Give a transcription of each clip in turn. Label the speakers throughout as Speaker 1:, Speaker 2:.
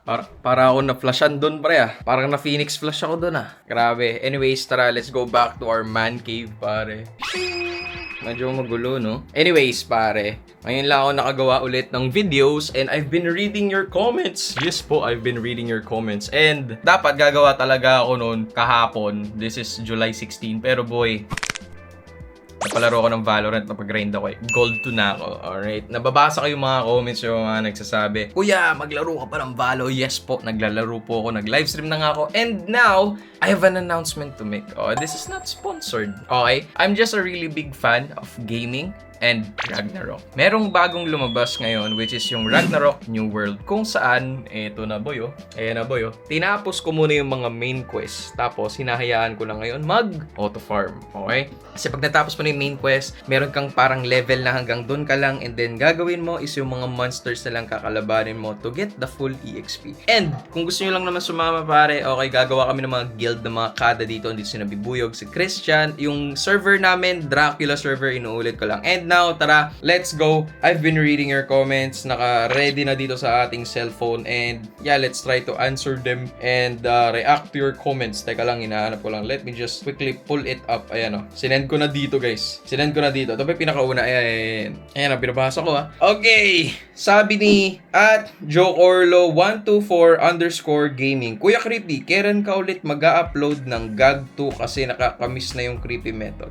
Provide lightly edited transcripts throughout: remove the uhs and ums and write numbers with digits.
Speaker 1: Para ako na-flashan doon, pre, ah. Parang na-Phoenix flash ako doon, ah. Grabe. Anyways, tara, let's go back to our man cave, pare. Medyo magulo, no? Anyways, pare. Ngayon lang ako nakagawa ulit ng videos and I've been reading your comments. Yes po, I've been reading your comments. And dapat gagawa talaga ako noon kahapon. This is July 16. Pero boy, napalaro ko ng Valorant, napag-grind ako eh. Gold 2 na ako, alright? Nababasa ko yung mga comments, yung mga nagsasabi, Kuya, maglaro ka pa ng Valo. Yes po, naglalaro po ako, nag-livestream na nga ako. And now, I have an announcement to make. Oh, this is not sponsored, okay? I'm just a really big fan of gaming and Ragnarok. Merong bagong lumabas ngayon which is yung Ragnarok New World kung saan, eto na boy oh, ayan na boy oh, tinapos ko muna yung mga main quest tapos hinahayaan ko lang ngayon mag-auto farm, okay? Kasi pag natapos mo na yung main quest, meron kang parang level na hanggang dun ka lang and then gagawin mo is yung mga monsters na lang kakalabanin mo to get the full EXP. And kung gusto nyo lang naman sumama pare, okay, gagawa kami ng mga guild ng mga kada dito si Nabibuyog, si Christian, yung server namin, Dracula server, inuulit ko lang. And now, tara, let's go. I've been reading your comments. Naka-ready na dito sa ating cellphone. And yeah, let's try to answer them and react to your comments. Teka lang, hinahanap ko lang. Let me just quickly pull it up. Ayan o. Sinend ko na dito, guys. Sinend ko na dito. Ito ba yung pinakauna? Ayan. Ayan, pinabasa ko ha. Okay. Sabi ni at jokeorlo124_gaming. Kuya Creepy, kailan ka ulit mag-a-upload ng GAG2 kasi nakakamiss na yung creepy method?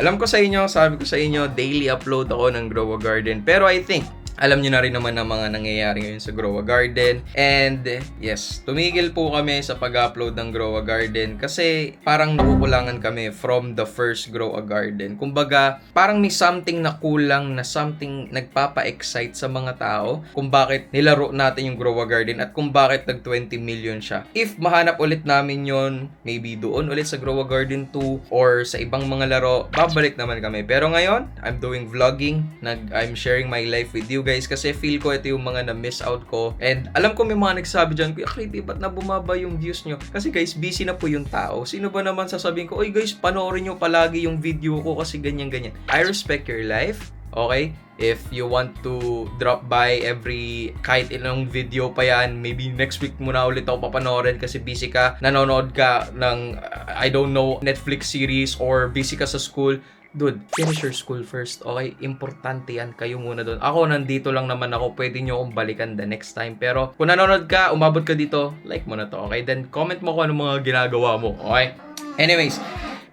Speaker 1: Alam ko sa inyo, sabi ko sa inyo, daily upload ako ng Grow a Garden. Pero I think, alam nyo na rin naman ang mga nangyayari ngayon sa Grow a Garden. And yes, tumigil po kami sa pag-upload ng Grow a Garden kasi parang nakukulangan kami from the first Grow a Garden. Kumbaga, parang may something na kulang, na something nagpapa-excite sa mga tao kung bakit nilaro natin yung Grow a Garden at kung bakit nag 20 million siya. If mahanap ulit namin yon, maybe doon ulit sa Grow a Garden 2 or sa ibang mga laro, babalik naman kami. Pero ngayon, I'm doing vlogging, I'm sharing my life with you guys kasi feel ko ito yung mga na-miss out ko. And alam ko may mga nagsabi dyan, Kuya Creepy, ba't na bumaba yung views nyo? Kasi guys, busy na po yung tao. Sino ba naman sasabihin ko, oy guys, panoorin nyo palagi yung video ko kasi ganyan-ganyan. I respect your life, okay? If you want to drop by every kahit ilang video pa yan, maybe next week muna ulit ako papanoorin kasi busy ka, nanonood ka ng, I don't know, Netflix series or busy ka sa school. Dude, finish your school first, okay? Importante yan, kayo muna doon. Ako, nandito lang naman ako, pwede nyo akong balikan the next time. Pero kung nanonood ka, umabot ka dito, like mo na to, okay? Then comment mo kung ano mga ginagawa mo, okay? Anyways,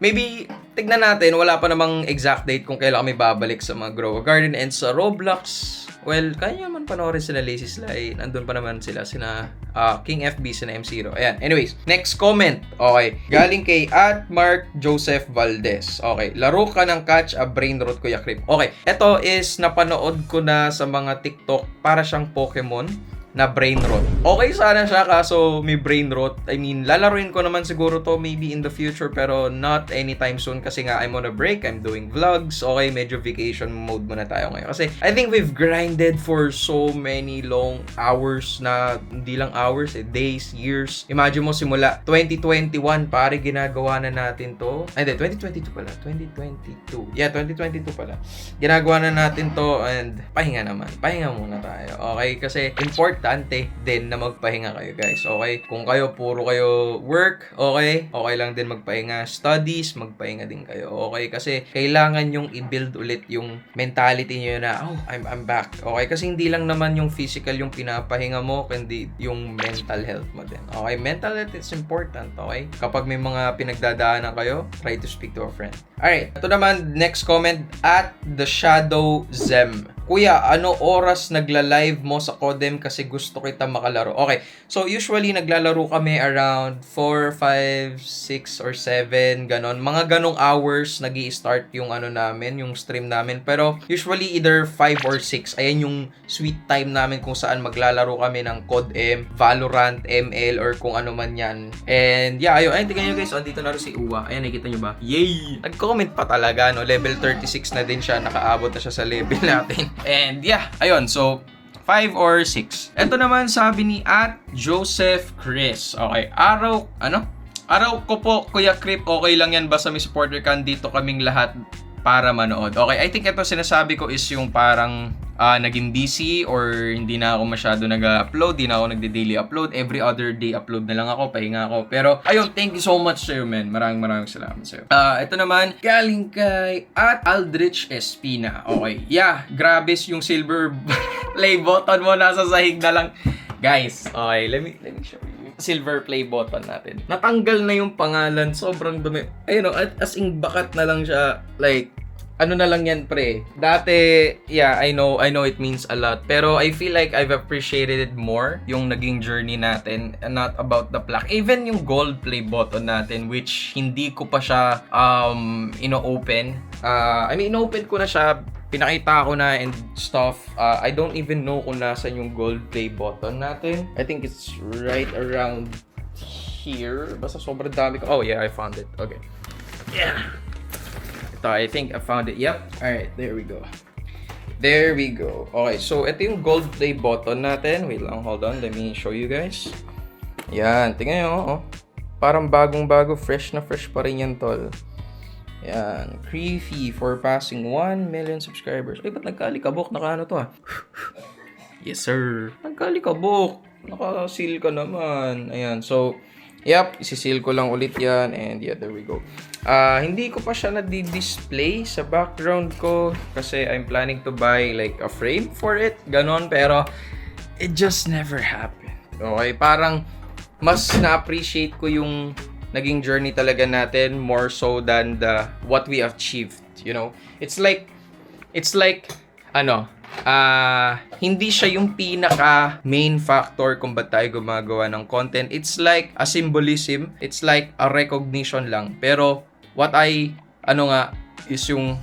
Speaker 1: maybe tignan natin, wala pa namang exact date kung kailan kami babalik sa mga Grow a Garden and sa Roblox. Well, kaya naman panoorin sila Lazy Sly. Nandun pa naman sila King FB, sina M0. Ayan. Anyways, next comment. Okay. Galing kay Mark Joseph Valdez. Okay. Laro ka ng Catch a Brain Rot, Kuya Creep. Okay. Ito is napanood ko na sa mga TikTok. Para siyang Pokemon na brain rot. Okay sana siya kaso may brain rot. I mean, lalaruin ko naman siguro to maybe in the future pero not anytime soon kasi nga I'm on a break. I'm doing vlogs. Okay, medyo vacation mode muna tayo ngayon. Kasi I think we've grinded for so many long hours na hindi lang hours, days, years. Imagine mo simula 2021 pare ginagawa na natin to. Ay, hindi, 2022 pala. 2022. Yeah, 2022 pala. Ginagawa na natin to and pahinga naman. Pahinga muna tayo. Okay, kasi importante din na magpahinga kayo guys, okay? Kung kayo, puro kayo work, okay? Okay lang din magpahinga. Studies, magpahinga din kayo, okay? Kasi kailangan yung i-build ulit yung mentality nyo na, oh, I'm back, okay? Kasi hindi lang naman yung physical yung pinapahinga mo, kundi yung mental health mo din, okay? Mental health is important, okay? Kapag may mga pinagdadaanan kayo, try to speak to a friend. Alright, ito naman, next comment, at The Shadow Zem. Kuya, ano oras nagla-live mo sa Codem kasi gusto kita makalaro? Okay, so usually naglalaro kami around 4, 5, 6, or 7, ganon. Mga ganong hours nag-i-start yung ano namin, yung stream namin. Pero usually either 5 or 6. Ayan yung sweet time namin kung saan maglalaro kami ng Codem, Valorant, ML, or kung ano man yan. And yeah, ayun, tingnan nyo guys, dito na rin si Uwa. Ayan, nakikita nyo ba? Yay! Nag-comment pa talaga, no? Level 36 na din siya, nakaabot na siya sa level natin. And yeah, ayun, so 5 or 6. Ito naman sabi ni at Joseph Chris. Okay, araw ko po, Kuya Creep, okay lang yan basta may supporter ka, dito kaming lahat. para manood. Okay, I think ito sinasabi ko is yung parang naging busy or hindi na ako masyado nag-upload, hindi na ako nagde-daily upload. Every other day upload na lang ako, pahinga ako. Pero ayun, thank you so much sa'yo, man. Maraming salamat sa'yo. Ito naman, galing kay at Aldrich Espina. Okay, yeah, grabe yung silver play button mo, nasa sahig na lang. Guys, okay, let me show you. Silver play button natin. Natanggal na yung pangalan, sobrang dumi. Ayun, as in bakat na lang siya, like, ano na lang yan, pre. Dati, yeah, I know it means a lot. Pero I feel like I've appreciated it more, yung naging journey natin, and not about the plaque. Even yung gold play button natin, which hindi ko pa siya ino-open. Ino-open ko na siya, pinakita ko na and stuff. I don't even know kung nasan yung gold play button natin. I think it's right around here. Basta sobrang dami ko. Oh yeah, I found it. Okay. Yeah. Ito, I think I found it. Yep. Alright, there we go. There we go. Okay, so ito yung gold play button natin. Wait lang, hold on. Let me show you guys. Yan, tingnan nyo. Oh. Parang bagong-bago, fresh na fresh pa rin yan, tol. Yan. Creepy for passing 1 million subscribers. Ay, ba't nagkalikabok? Naka ano to ah? Yes, sir. Nagkalikabok. Naka-seal ka naman. Ayan, so yep, isi-seal ko lang ulit yan and yeah, there we go. Hindi ko pa siya na-display sa background ko kasi I'm planning to buy like a frame for it, ganon, pero it just never happened. Okay, parang mas na-appreciate ko yung naging journey talaga natin more so than what we achieved, you know? It's like hindi siya yung pinaka main factor kung ba't tayo gumagawa ng content. It's like a symbolism. It's like a recognition lang. Pero what is yung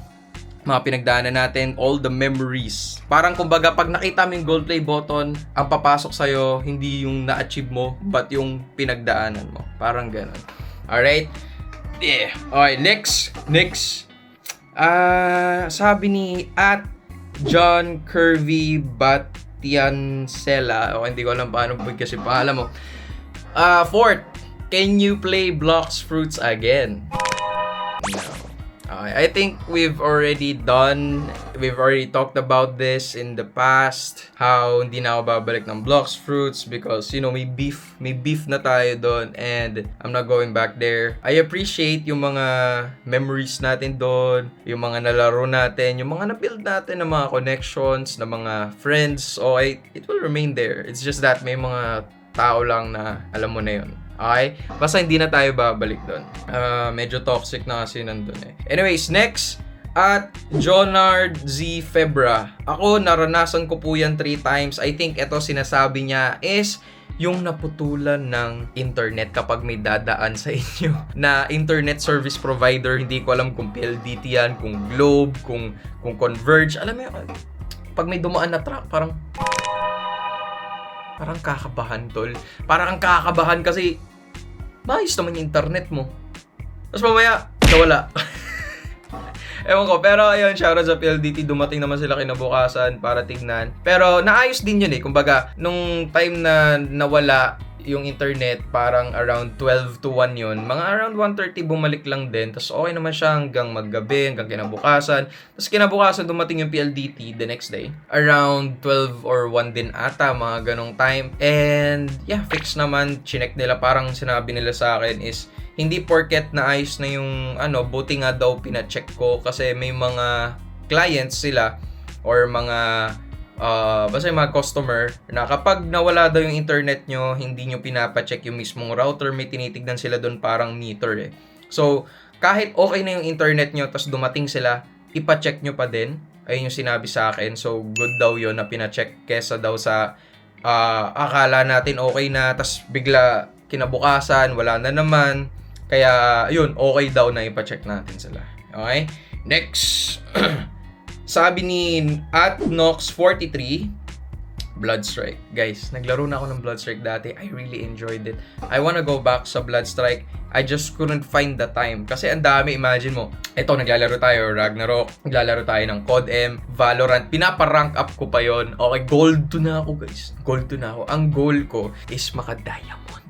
Speaker 1: mga pinagdaanan natin, all the memories. Parang kumbaga pag nakita mo yung gold play button, ang papasok sa'yo, hindi yung na-achieve mo, but yung pinagdaanan mo. Parang ganun. Alright? Yeah. Okay, next. Sabi ni John Curvy Batiancela. Hindi ko alam paano kasi pangalan mo. Fourth, can you play Blox Fruits again? No. Okay, I think we've already talked about this in the past. How hindi na ako babalik ng Blox Fruits because, you know, may beef na tayo doon and I'm not going back there. I appreciate yung mga memories natin doon, yung mga nalaro natin, yung mga na-build natin ng mga connections, ng mga friends. It will remain there. It's just that may mga tao lang na alam mo na yun. Okay? Basta hindi na tayo babalik doon. Medyo toxic na kasi nandun eh. Anyways, next, at Jonard Z. Febra. Ako, naranasan ko po yan 3 times. I think ito sinasabi niya is yung naputulan ng internet kapag may dadaan sa inyo na internet service provider. Hindi ko alam kung PLDT yan, kung Globe, kung Converge. Alam mo yun, pag may dumaan na truck, parang kakabahan, tol. Parang ang kakabahan kasi maayos naman yung internet mo. Tapos mamaya, nawala. Ewan ko, pero ayun, shoutout sa PLDT, dumating naman sila kinabukasan para tignan. Pero naayos din yun eh. Kumbaga, nung time na nawala yung internet, parang around 12 to 1 yun. Mga around 1:30 bumalik lang din. Tapos okay naman siya hanggang maggabi, hanggang kinabukasan. Tapos kinabukasan dumating yung PLDT the next day. Around 12 or 1 din ata, mga ganong time. And yeah, fix naman. Chinek nila, parang sinabi nila sa akin is, hindi porket na ayos na yung buti nga daw pina-check ko. Kasi may mga clients sila or mga basta yung mga customer na kapag nawala daw yung internet nyo, hindi nyo pinapacheck yung mismong router, may tinitignan sila doon parang meter eh. So, kahit okay na yung internet nyo, tas dumating sila, ipacheck nyo pa din. Ayun yung sinabi sa akin. So, good daw yun na pinacheck kesa daw sa akala natin okay na, tas bigla kinabukasan, wala na naman. Kaya, yun, okay daw na ipacheck natin sila. Okay? Next. Sabi ni @Nox43, Bloodstrike. Guys, naglaro na ako ng Bloodstrike dati. I really enjoyed it. I wanna go back sa Bloodstrike. I just couldn't find the time. Kasi ang dami, imagine mo. Ito, naglalaro tayo Ragnarok. Naglalaro tayo ng COD M, Valorant. Pinapa-rank up ko pa yon. Okay, gold 2 na ako, guys. Gold 2 na ako. Ang goal ko is maka-diamond.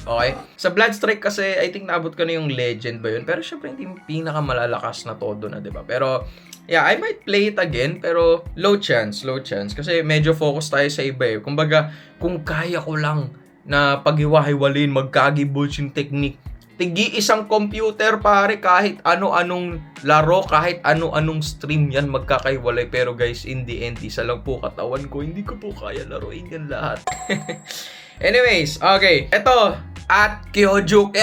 Speaker 1: Okay? Sa Bloodstrike kasi, I think naabot ko na yung legend ba yun? Pero syempre, hindi yung pinakamalalakas na todo na, diba? Pero, yeah, I might play it again, pero low chance. Kasi medyo focus tayo sa iba eh. Kumbaga, kung kaya ko lang na paghiwa-hiwalin, magkagibulls yung technique, tigi isang computer pare, kahit ano-anong laro, kahit ano-anong stream yan magkakaiwalay. Pero guys, in the end, isa lang po katawan ko, hindi ko po kaya laruin yan lahat. Anyways, okay, eto, at Kyoju,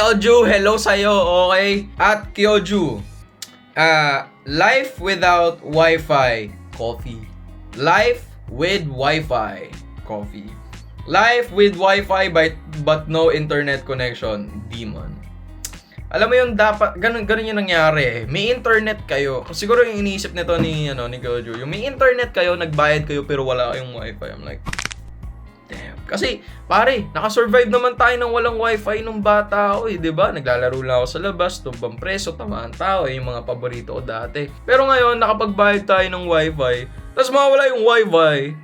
Speaker 1: hello sa'yo, okay? At Kyoju, life without Wi-Fi, coffee. Life with Wi-Fi, coffee. Life with Wi-Fi but no internet connection, demon. Alam mo yung dapat, ganun yung nangyari eh. May internet kayo. Siguro yung iniisip nito ni Gojo, yung may internet kayo, nagbayad kayo pero wala kayong wifi. I'm like, damn. Kasi, pare, nakasurvive naman tayo ng walang wifi nung bata ako eh, diba? Naglalaro lang ako sa labas, tumbang preso, tamaan tao, eh, yung mga paborito ko dati. Pero ngayon, nakapagbayad tayo ng wifi, tapos mawala yung wifi.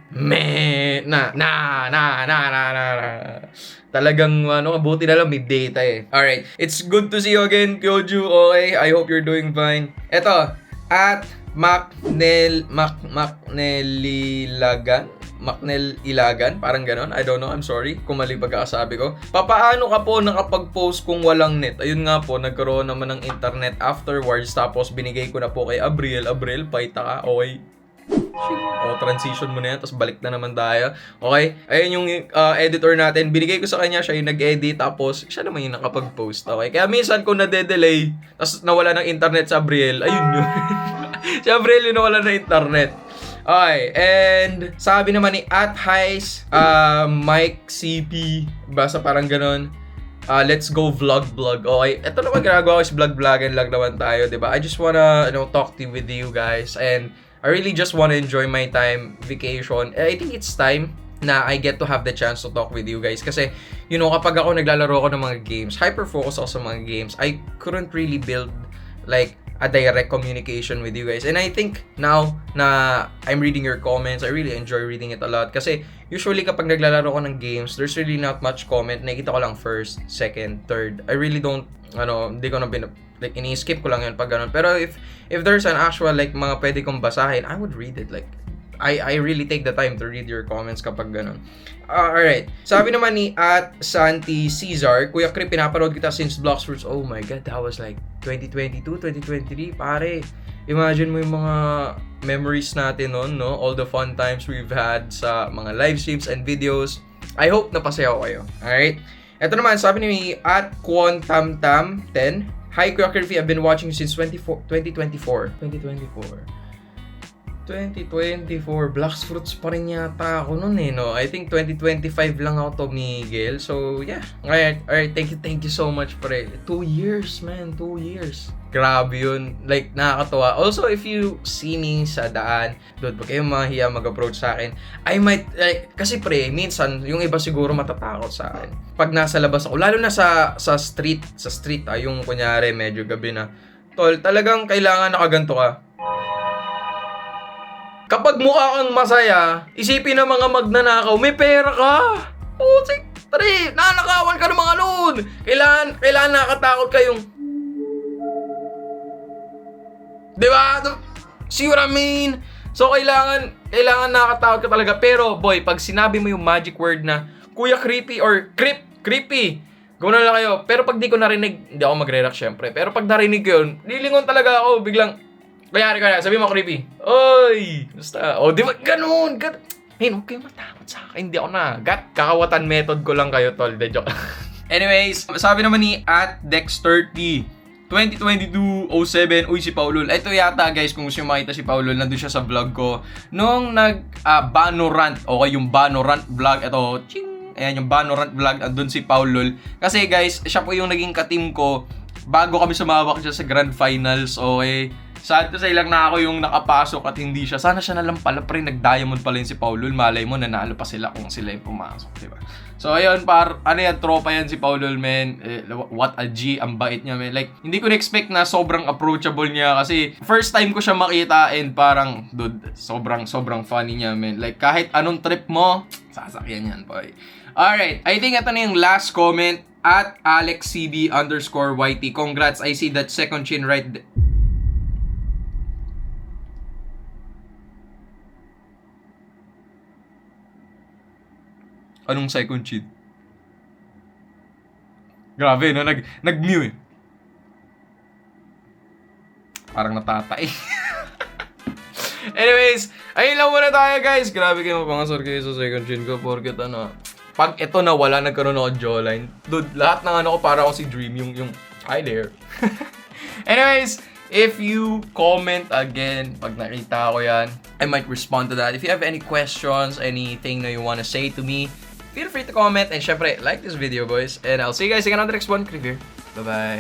Speaker 1: Talagang buti na lang may data eh. Alright, it's good to see you again, Kyoju. Okay, I hope you're doing fine. Eto, at Macnel Ilagan, parang ganon. I don't know, I'm sorry kung mali pagkakasabi ko. Papaano ka po nakapag-post kung walang net? Ayun nga po, nagkaroon naman ng internet afterwards, tapos binigay ko na po kay Abriel, paita ka, okay? O, transition mo na yan, tapos balik na naman tayo. Okay? Ayun yung editor natin. Binigay ko sa kanya, siya yung nag-edit, tapos siya naman yung nakapag-post. Okay? Kaya minsan kung nade-delay, tapos nawala ng internet sa Abriel, ayun yun. Si Abriel yung nawala ng internet. Okay, and sabi naman ni @Heis, Mike CP, basta parang ganon. Let's go vlog. Okay, ito naman ginagawa ko is vlog-vlogan lang naman tayo, diba? I just wanna, talk with you guys, and I really just want to enjoy my time, vacation. I think it's time na I get to have the chance to talk with you guys. Kasi, kapag ako naglalaro ako ng mga games, hyper-focus ako sa mga games, I couldn't really build, like, a direct communication with you guys. And I think now na I'm reading your comments, I really enjoy reading it a lot. Kasi, usually kapag naglalaro ko ng games, there's really not much comment. Nakikita ko lang first, second, third. I really don't, hindi ko na like ini-skip ko lang yun pag ganun. Pero if there's an actual like mga pwede kong basahin, I would read it. Like I really take the time to read your comments kapag ganun. Alright. Sabi naman ni @Santi Cesar, Kuya Krip, pinapanood kita since Bloxfruits. Oh my god, that was like 2022, 2023, pare. Imagine mo yung mga memories natin noon, no? All the fun times we've had sa mga live streams and videos. I hope napasaya ko kayo. Alright. Ito naman, sabi ni @QuantamTam10. Hi, Kuya Kirby. I've been watching since 2024. Bloxfruits pa rin yata ako nun eh, no? I think 2025 lang ako tumigil. So, yeah. Alright. Thank you so much, pre. 2 years, man. 2 years. Grabe yun. Like, nakakatawa. Also, if you see me sa daan, dude, pag kayo mahiya mag-approach sa akin, I might, like, kasi pre, minsan, yung iba siguro matatakot sa akin. Pag nasa labas ako, lalo na sa street, yung kunyari, medyo gabi na, tol, talagang kailangan nakaganto ka. Kapag mukha kang masaya, isipin ng mga magnanakaw, may pera ka. Putik, tari, nanakawan ka ng mga noon. Kailangan nakatakot kayong, diba? See what I mean? So, kailangan nakatakot ka talaga. Pero, boy, pag sinabi mo yung magic word na, Kuya Creepy or Creepy, gawin na lang kayo. Pero pag di ko narinig, hindi ako magre-react syempre. Pero pag narinig ko yun, lilingon talaga ako, biglang, kaya, sabi mo Creepy. Oy! Basta, di ba, ganun. Hey, huwag kayo matakot sa akin. Hindi ako nagat. Kakawatan method ko lang kayo, tol. De joke. Anyways, sabi naman ni @Dex30. 2022-07, uy si Paulul. Ito yata guys, kung gusto nyo makita si Paulul, nandun siya sa vlog ko. Nung Banorant, okay, yung Banorant vlog, ito, ching! Ayan, yung Banorant vlog, andun si Paulul. Kasi guys, siya po yung naging ka-team ko bago kami sumabak siya sa Grand Finals, okay? Sad to say lang na ako yung nakapasok at hindi siya. Sana siya na lang pala, pre, nag-diamond pala yun si Paulul. Malay mo, nanalo pa sila kung sila yung pumasok, diba? So, ayun, tropa yan si Paulul, man. What a G, ang bait niya, man. Like, hindi ko na-expect na sobrang approachable niya kasi first time ko siya makita and parang, dude, sobrang funny niya, man. Like, kahit anong trip mo, sasakyan yan, boy. Alright, I think ito na yung last comment. at AlexCB_YT. Congrats, I see that second chin right. Anong second chin? Grabe, no? Nag-mew eh. Parang natatay. Anyways, ayun lang muna tayo guys. Grabe kayo mapangasar kayo sa second chin ko. Porket pag ito na wala, nagkaroon ako jawline. Dude, lahat ng ko para ako si Dream. Yung hi there. Anyways, if you comment again, pag nakita ko yan, I might respond to that. If you have any questions, anything that you wanna say to me, feel free to comment. And syempre, like this video, boys. And I'll see you guys again on the next one. Bye-bye.